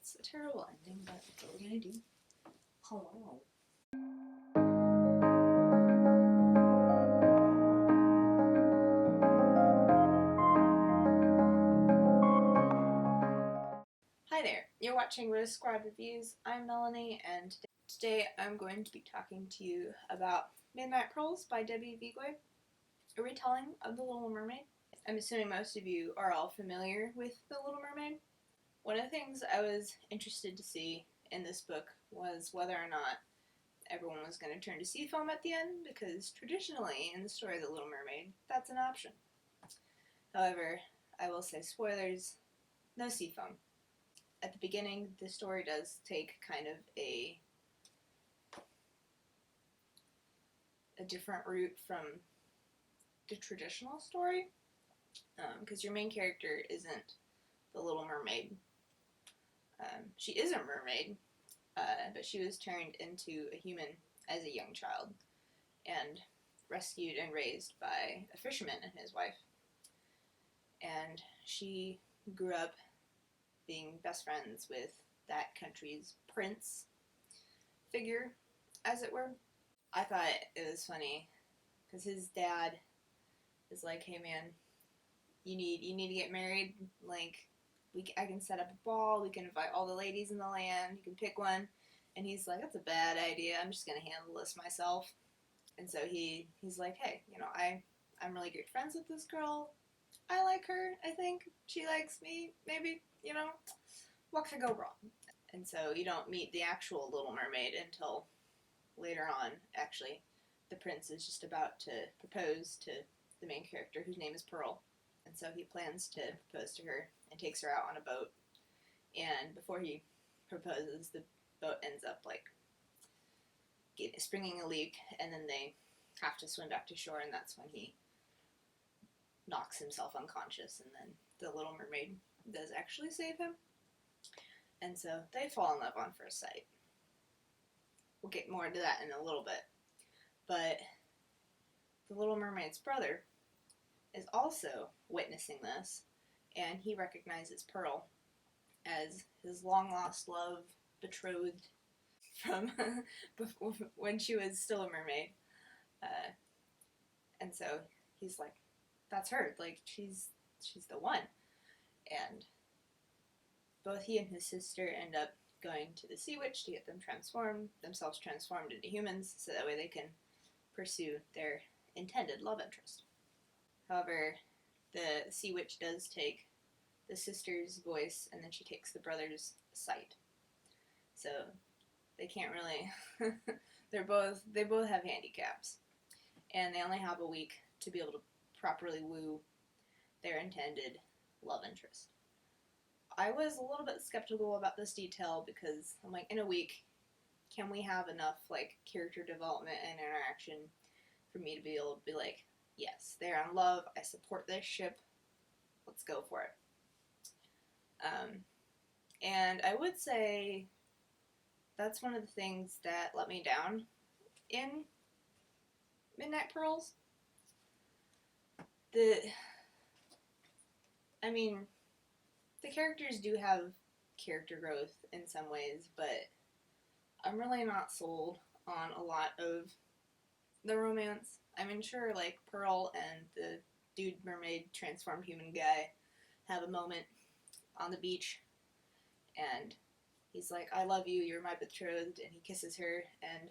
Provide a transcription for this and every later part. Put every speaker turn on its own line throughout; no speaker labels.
It's a terrible ending, but what are we gonna do? Hello. Hi there, you're watching Rose Squad Reviews. I'm Melanie, and today I'm going to be talking to you about Midnight Pearls by Debbie Viguie, a retelling of The Little Mermaid. I'm assuming most of you are all familiar with The Little Mermaid. One of the things I was interested to see in this book was whether or not everyone was going to turn to seafoam at the end, because traditionally in the story of The Little Mermaid, that's an option. However, I will say spoilers, no seafoam. At the beginning, the story does take kind of a different route from the traditional story, because your main character isn't the Little Mermaid. She is a mermaid, but she was turned into a human as a young child and rescued and raised by a fisherman and his wife. And she grew up being best friends with that country's prince figure, as it were. I thought it was funny because his dad is like, "Hey man, you need to get married. Like, I can set up a ball. We can invite all the ladies in the land. You can pick one." And he's like, "That's a bad idea. I'm just gonna handle this myself." And so he's like, "Hey, I'm really good friends with this girl. I like her. I think she likes me. Maybe, what could go wrong?" And so you don't meet the actual Little Mermaid until later on. Actually, the prince is just about to propose to the main character, whose name is Pearl. And so he plans to propose to her and takes her out on a boat. And before he proposes, the boat ends up springing a leak, and then they have to swim back to shore, and that's when he knocks himself unconscious, and then the Little Mermaid does actually save him. And so they fall in love on first sight. We'll get more into that in a little bit. But the Little Mermaid's brother is also witnessing this, and he recognizes Pearl as his long-lost love, betrothed from when she was still a mermaid. And so he's like, "That's her. Like, she's the one." And both he and his sister end up going to the Sea Witch to get themselves transformed into humans, so that way they can pursue their intended love interest. However, the Sea Witch does take the sister's voice, and then she takes the brother's sight. So they can't really they both have handicaps, and they only have a week to be able to properly woo their intended love interest. I was a little bit skeptical about this detail because I'm like, in a week, can we have enough character development and interaction for me to be able to be like, yes, they're in love, I support this ship, let's go for it. And I would say that's one of the things that let me down in Midnight Pearls. The characters do have character growth in some ways, but I'm really not sold on a lot of the romance. I mean, sure, Pearl and the dude mermaid transformed human guy have a moment on the beach, and he's like, "I love you, you're my betrothed," and he kisses her, and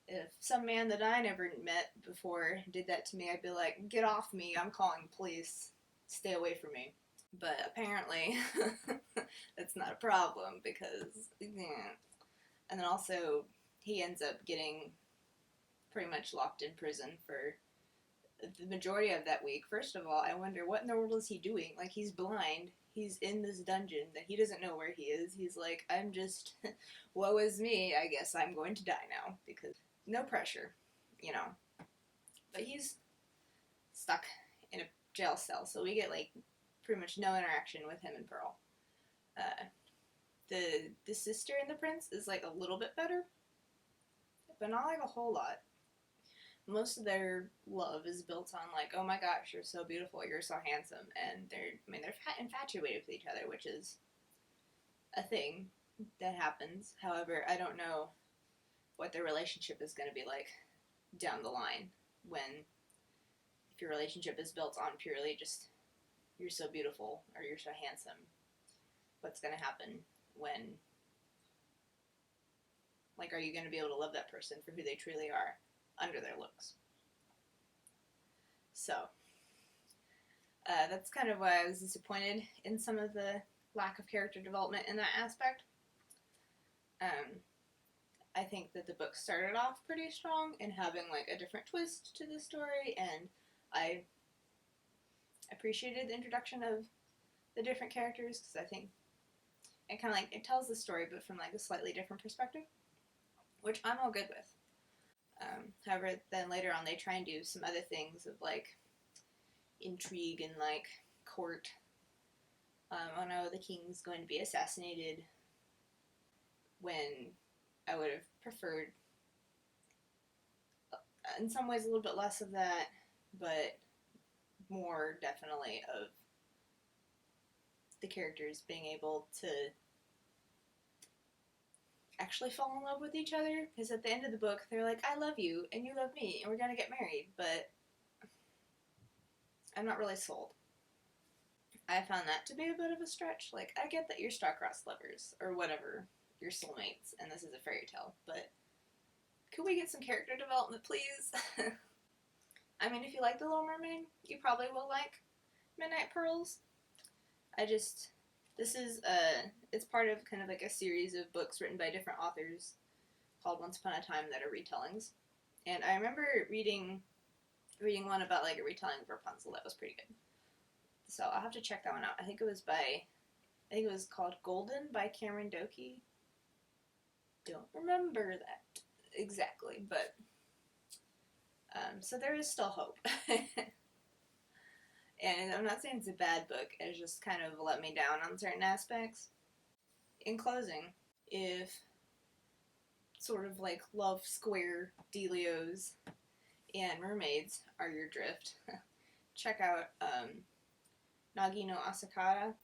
if some man that I never met before did that to me, I'd be like, "Get off me, I'm calling the police, stay away from me." But apparently, that's not a problem, because, yeah. And then also, he ends up getting pretty much locked in prison for the majority of that week. First of all, I wonder, what in the world is he doing? Like, he's blind. He's in this dungeon that he doesn't know where he is. He's like, "I'm just, woe is me, I guess I'm going to die now," because no pressure, But he's stuck in a jail cell, so we get, pretty much no interaction with him and Pearl. The sister and the prince is, a little bit better, but not, a whole lot. Most of their love is built on, "Oh my gosh, you're so beautiful, you're so handsome," and they're infatuated with each other, which is a thing, that happens. However, I don't know what their relationship is going to be like down the line when, if your relationship is built on purely just you're so beautiful or you're so handsome, what's going to happen when, like, are you going to be able to love that person for who they truly are under their looks? So that's kind of why I was disappointed in some of the lack of character development in that aspect. I think that the book started off pretty strong in having like a different twist to the story, and I appreciated the introduction of the different characters because I think it kind of like it tells the story but from like a slightly different perspective, which I'm all good with. However, then later on they try and do some other things of like intrigue and like court. Oh no, the king's going to be assassinated, when I would have preferred in some ways a little bit less of that, but more definitely of the characters being able to actually fall in love with each other, because at the end of the book they're like, I love you and you love me and we're gonna get married, but I'm not really sold. I found that to be a bit of a stretch. Like, I get that you're star-crossed lovers or whatever, your soulmates, and this is a fairy tale, but could we get some character development, please? I mean, if you like The Little Mermaid, you probably will like Midnight Pearls. This is it's part of kind of like a series of books written by different authors called Once Upon a Time that are retellings. And I remember reading one about like a retelling of Rapunzel that was pretty good. So I'll have to check that one out. I think it was called Golden by Cameron Doki. Don't remember that exactly, but so there is still hope. And I'm not saying it's a bad book, it's just kind of let me down on certain aspects. In closing, if sort of like love square delios and mermaids are your drift, check out Nagi no Asakara,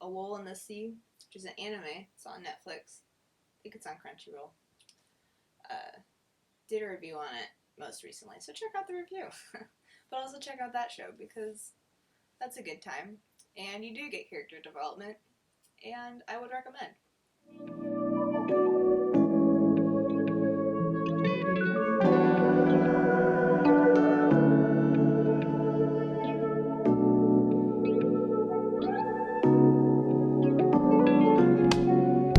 A Wool in the Sea, which is an anime. It's on Netflix. I think it's on Crunchyroll. Did a review on it most recently, so check out the review. But also check out that show because that's a good time, and you do get character development, and I would recommend.